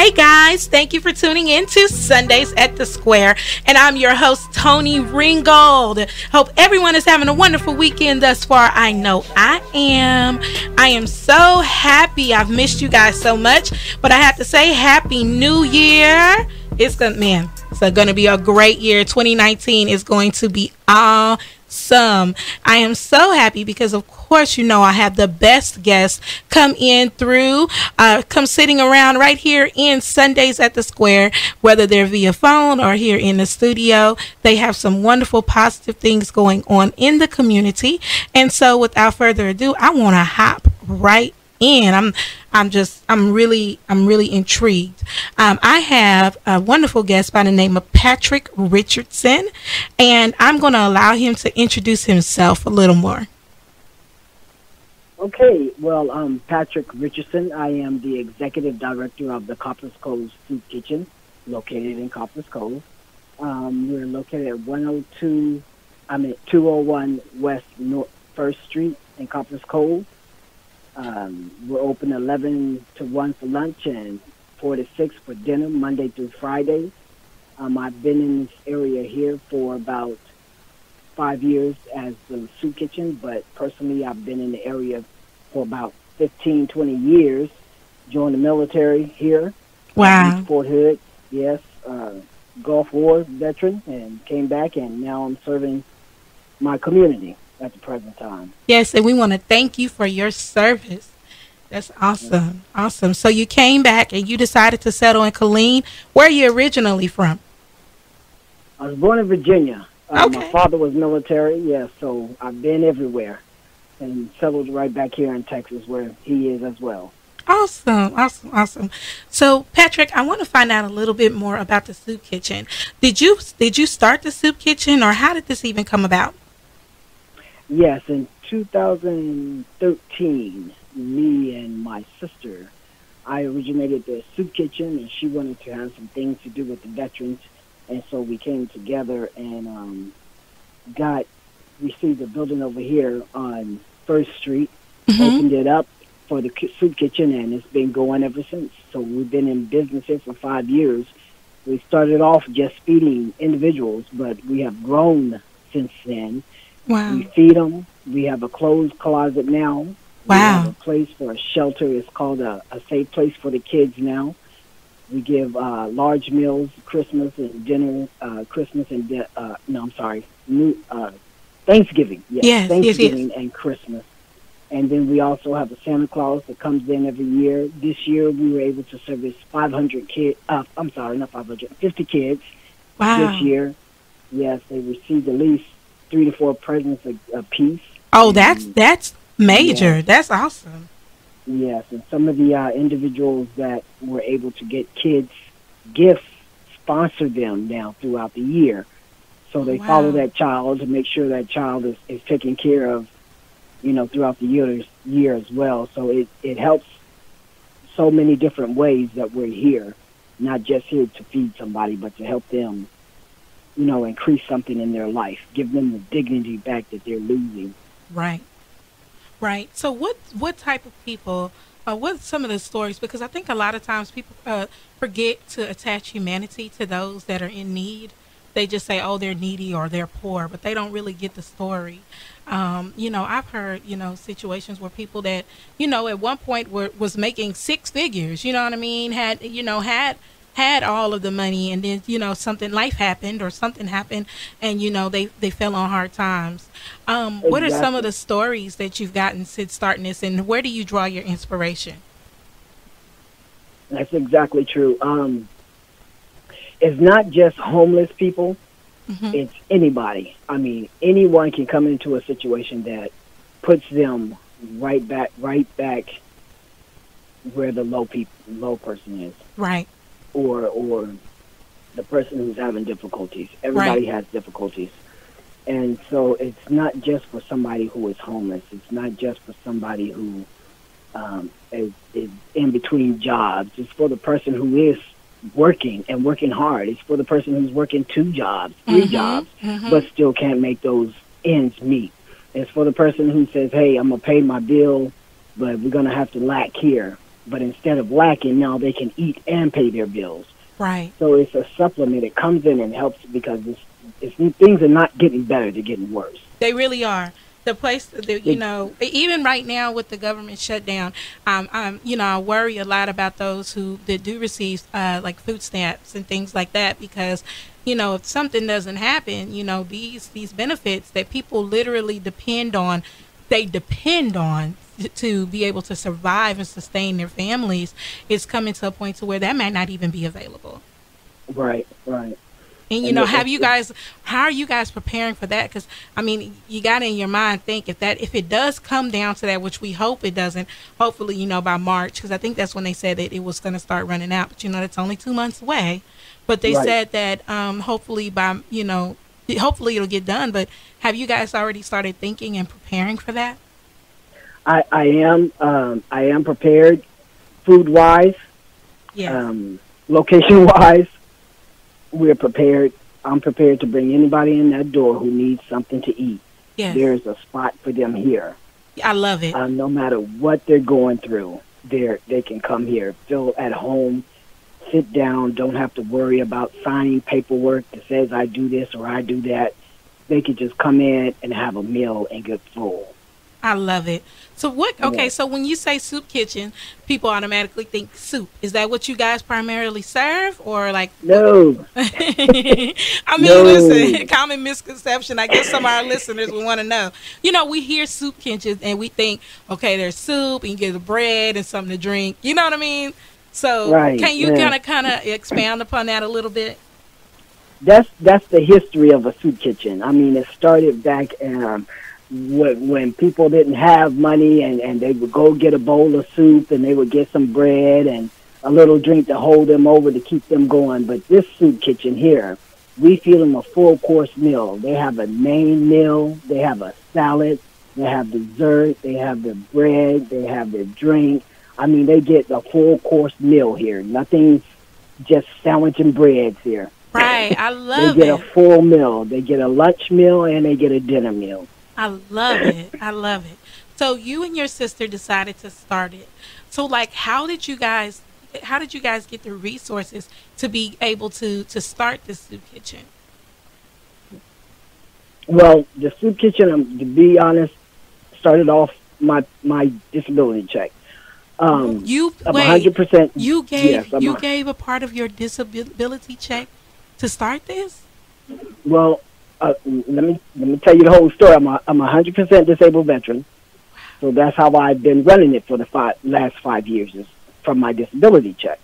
Hey guys, thank you for tuning in to Sundays at the Square, and I'm your host, Tony Ringgold. Hope everyone is having a wonderful weekend thus far. I know I am. I am so happy. I've missed you guys so much, but I have to say Happy New Year. It's going to be a great year. 2019 is going to be awesome. I am so happy because, of course, you know I have the best guests come sitting around right here in Sundays at the Square, whether they're via phone or here in the studio. They have some wonderful, positive things going on in the community. And so, without further ado, I want to hop right in. I'm really intrigued. I have a wonderful guest by the name of Patrick Richardson, and I'm going to allow him to introduce himself a little more. Okay, well, I'm Patrick Richardson. I am the executive director of the Coppers Cove Soup Kitchen, located in Coppers Cove. We're located at 201 West North 1st Street in Coppers Cove. We're open 11 to 1 for lunch and 4 to 6 for dinner, Monday through Friday. I've been in this area here for about 5 years as the soup kitchen, but personally I've been in the area for about 15, 20 years. Joined the military here. Wow. Fort Hood, yes. Gulf War veteran, and came back, and now I'm serving my community at the present time. Yes, and we want to thank you for your service. That's awesome. Awesome. So you came back and you decided to settle in Killeen. Where are you originally from? I was born in Virginia. Okay. My father was military, yes, so I've been everywhere and settled right back here in Texas where he is as well. Awesome. So, Patrick, I want to find out a little bit more about the soup kitchen. Did you start the soup kitchen, or how did this even come about? Yes, in 2013, me and my sister, I originated the soup kitchen, and she wanted to have some things to do with the veterans, and so we came together and received a building over here on 1st Street, opened it up for the soup kitchen, and it's been going ever since. So we've been in business here for 5 years. We started off just feeding individuals, but we have grown since then. Wow. We feed them. We have a clothes closet now. Wow. We have a place for a shelter. It's called a safe place for the kids now. We give large meals, Christmas and dinner, Thanksgiving. Yes, Thanksgiving and Christmas. And then we also have a Santa Claus that comes in every year. This year we were able to service 50 kids. Wow. This year. Yes, they received at least 3 to 4 presents a piece. Oh, that's major. Yes. That's awesome. Yes, and some of the individuals that were able to get kids gifts sponsor them now throughout the year. So they follow that child to make sure that child is taken care of, throughout the year as well. So it helps so many different ways that we're here, not just here to feed somebody, but to help them, increase something in their life, give them the dignity back that they're losing. Right. So what type of people, what are some of the stories? Because I think a lot of times people forget to attach humanity to those that are in need. They just say, oh, they're needy or they're poor, but they don't really get the story. I've heard, situations where people that, at one point was making 6 figures, you know what I mean? Had all of the money, and then, life happened or something happened, and, they fell on hard times. What are some of the stories that you've gotten since starting this, and where do you draw your inspiration? That's exactly true. It's not just homeless people. It's anybody. I mean, anyone can come into a situation that puts them right back where the low person is. Right. Or the person who's having difficulties. Everybody has difficulties. And so it's not just for somebody who is homeless. It's not just for somebody who is in between jobs. It's for the person who is working and working hard. It's for the person who's working 2 jobs, 3 jobs, but still can't make those ends meet. It's for the person who says, hey, I'm going to pay my bill, but we're going to have to lack here. but instead of lacking, now they can eat and pay their bills. Right. So it's a supplement. It comes in and helps because things are not getting better; they're getting worse. They really are. The place, you know, even right now with the government shutdown, you know, I worry a lot about those that do receive like food stamps and things like that, because, you know, if something doesn't happen, you know, these benefits that people literally depend on, to be able to survive and sustain their families, is coming to a point to where that might not even be available. Right, right. And, you know, how are you guys preparing for that? Because, I mean, you got in your mind, think if it does come down to that, which we hope it doesn't, hopefully, you know, by March, because I think that's when they said that it was going to start running out. But, you know, that's only 2 months away. But they said that hopefully hopefully it'll get done. But have you guys already started thinking and preparing for that? I am prepared, food-wise, location-wise. We're prepared. I'm prepared to bring anybody in that door who needs something to eat. Yes. There's a spot for them here. I love it. No matter what they're going through, they can come here, feel at home, sit down, don't have to worry about signing paperwork that says I do this or I do that. They could just come in and have a meal and get full. I love it. So so when you say soup kitchen, people automatically think soup. Is that what you guys primarily serve, or like? No. I mean, listen, common misconception. I guess some of our listeners will want to know. You know, we hear soup kitchens and we think, okay, there's soup and you get the bread and something to drink. You know what I mean? So can you kind of expand upon that a little bit? That's the history of a soup kitchen. I mean, it started back when people didn't have money and they would go get a bowl of soup and they would get some bread and a little drink to hold them over to keep them going. But this soup kitchen here, we feed them a full course meal. They have a main meal, they have a salad, they have dessert, they have the bread, they have their drink. I mean, they get a full course meal here. Nothing just sandwich and breads here. Right, I love it. They get a full meal. They get a lunch meal and they get a dinner meal. I love it. I love it. So you and your sister decided to start it. So, like, how did you guys get the resources to be able to start this soup kitchen? Well, the soup kitchen, to be honest, started off my disability check. You 100%. You gave a part of your disability check to start this? Well, let me tell you the whole story. I'm a 100% disabled veteran, so that's how I've been running it for the last 5 years, is from my disability check.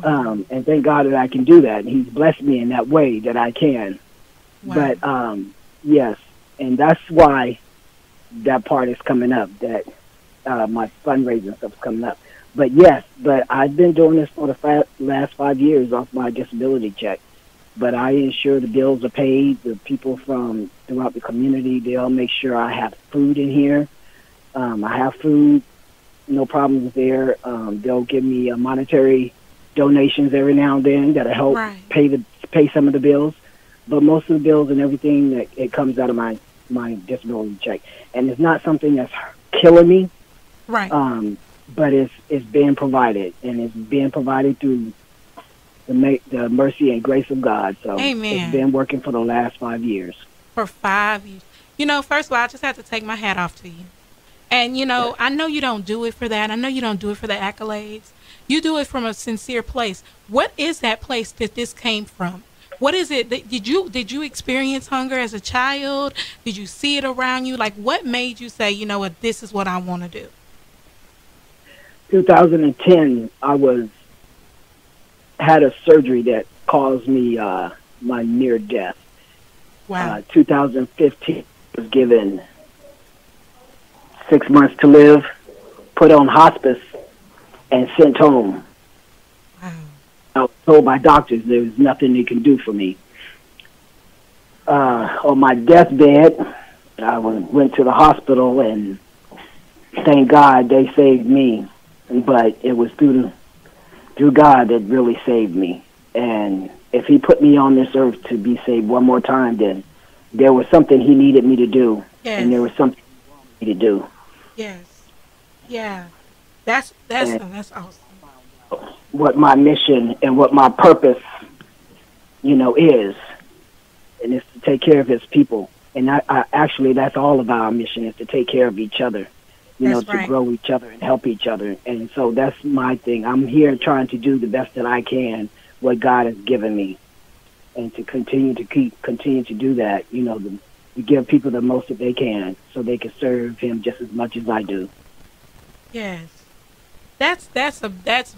Wow. And thank God that I can do that. He's blessed me in that way that I can. Wow. But yes, and that's why that part is coming up. That my fundraising stuff is coming up. But yes, I've been doing this for the last 5 years off my disability check. But I ensure the bills are paid. The people from throughout the community, they'll make sure I have food in here. I have food, no problems there. They'll give me monetary donations every now and then that'll help pay some of the bills. But most of the bills and everything, it comes out of my disability check. And it's not something that's killing me. Right. But it's being provided, and it's being provided through the mercy and grace of God. So Amen. It's been working for the last 5 years. For 5 years. You know, first of all, I just have to take my hat off to you. And, you know, I know you don't do it for that. I know you don't do it for the accolades. You do it from a sincere place. What is that place that this came from? What is it? Did you experience hunger as a child? Did you see it around you? Like, what made you say, you know what, this is what I want to do? 2010, I had a surgery that caused me my near death. Wow. 2015, was given 6 months to live, put on hospice, and sent home. Wow. I was told by doctors there was nothing they can do for me. On my deathbed, I went to the hospital, and thank God they saved me. But it was through God that really saved me. And if he put me on this earth to be saved one more time, then there was something he needed me to do. Yes. And there was something he wanted me to do. Yes. Yeah. That's awesome. What my mission and what my purpose, is, and it's to take care of his people. And I actually, that's all of our mission, is to take care of each other, That's to right. grow each other and help each other. And so that's my thing. I'm here trying to do the best that I can, what God has given me, and to continue to do that, to give people the most that they can so they can serve him just as much as I do. Yes. That's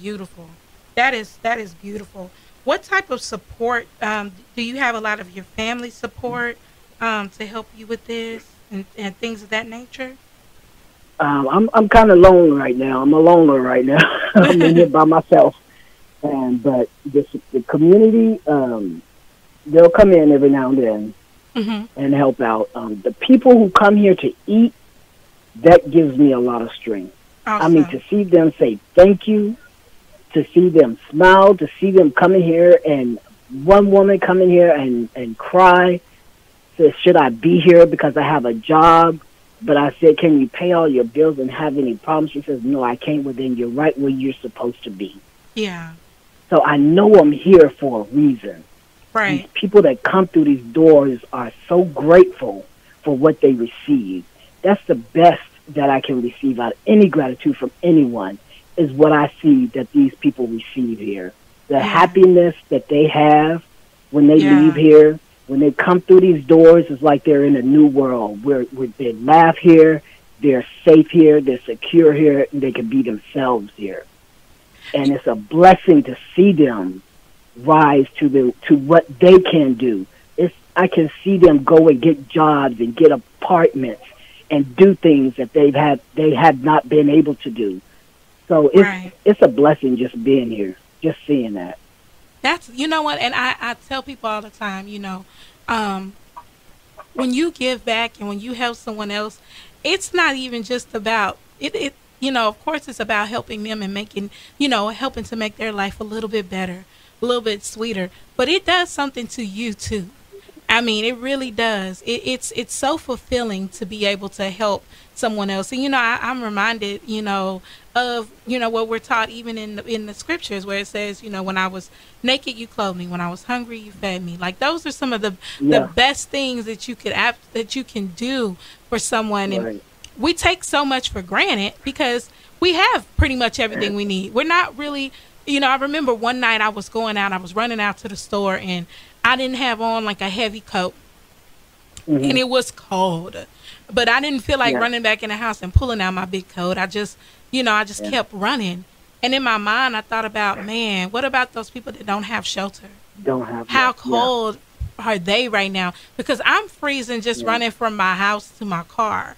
beautiful. That is beautiful. What type of support do you have? A lot of your family support to help you with this and things of that nature? I'm kind of lonely right now. I'm a loner right now. I'm in here by myself, but the community, they'll come in every now and then and help out. The people who come here to eat, that gives me a lot of strength. Awesome. I mean, to see them say thank you, to see them smile, to see them come in here, and one woman come in here and cry, says, should I be here because I have a job? But I said, can you pay all your bills and have any problems? She says, no, I can't. Well, then you're right where you're supposed to be. Yeah. So I know I'm here for a reason. Right. These people that come through these doors are so grateful for what they receive. That's the best that I can receive out of any gratitude from anyone, is what I see that these people receive here. The happiness that they have when they leave here, when they come through these doors, is like they're in a new world where they laugh here, they're safe here, they're secure here, and they can be themselves here. And it's a blessing to see them rise to what they can do. I can see them go and get jobs and get apartments and do things that they had not been able to do. So it's a blessing just being here, just seeing that. That's, you know what, and I tell people all the time, when you give back and when you help someone else, it's not even just about it. Of course it's about helping them and making, helping to make their life a little bit better, a little bit sweeter, but it does something to you too. I mean, it really does. It's so fulfilling to be able to help someone else. And, I'm reminded, of, what we're taught even in the scriptures where it says, when I was naked, you clothed me. When I was hungry, you fed me. Like, those are some of the best things that you can do for someone. And we take so much for granted because we have pretty much everything we need. We're not really, I remember one night I was going out, I was running out to the store, and I didn't have on like a heavy coat, and it was cold, but I didn't feel like running back in the house and pulling out my big coat. I just, kept running. And in my mind, I thought about, man, what about those people that don't have shelter? How cold are they right now? Because I'm freezing just running from my house to my car.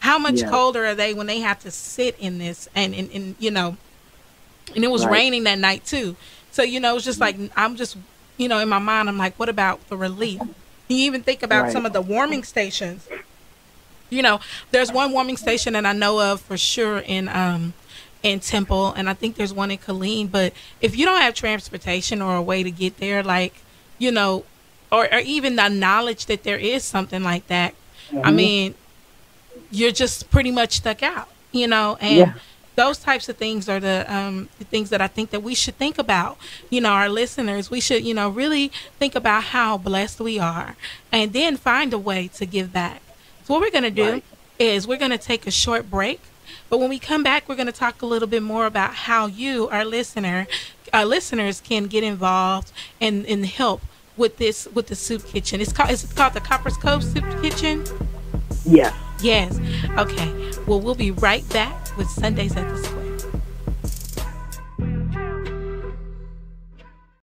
How much colder are they when they have to sit in this? And and it was raining that night too. So, it's just like, I'm just, in my mind, I'm like, what about the relief? You even think about some of the warming stations. There's one warming station that I know of for sure in Temple, and I think there's one in Killeen. But if you don't have transportation or a way to get there, like, or even the knowledge that there is something like that, I mean, you're just pretty much stuck out, and those types of things are the things that I think that we should think about. Our listeners, we should, really think about how blessed we are and then find a way to give back. So what we're going to do is we're going to take a short break. But when we come back, we're going to talk a little bit more about how you, our listeners, can get involved and help with the soup kitchen. Is it called the Copper's Cove Soup Kitchen? Yes. Yes. Okay. Well, we'll be right back with Sundays at the Square.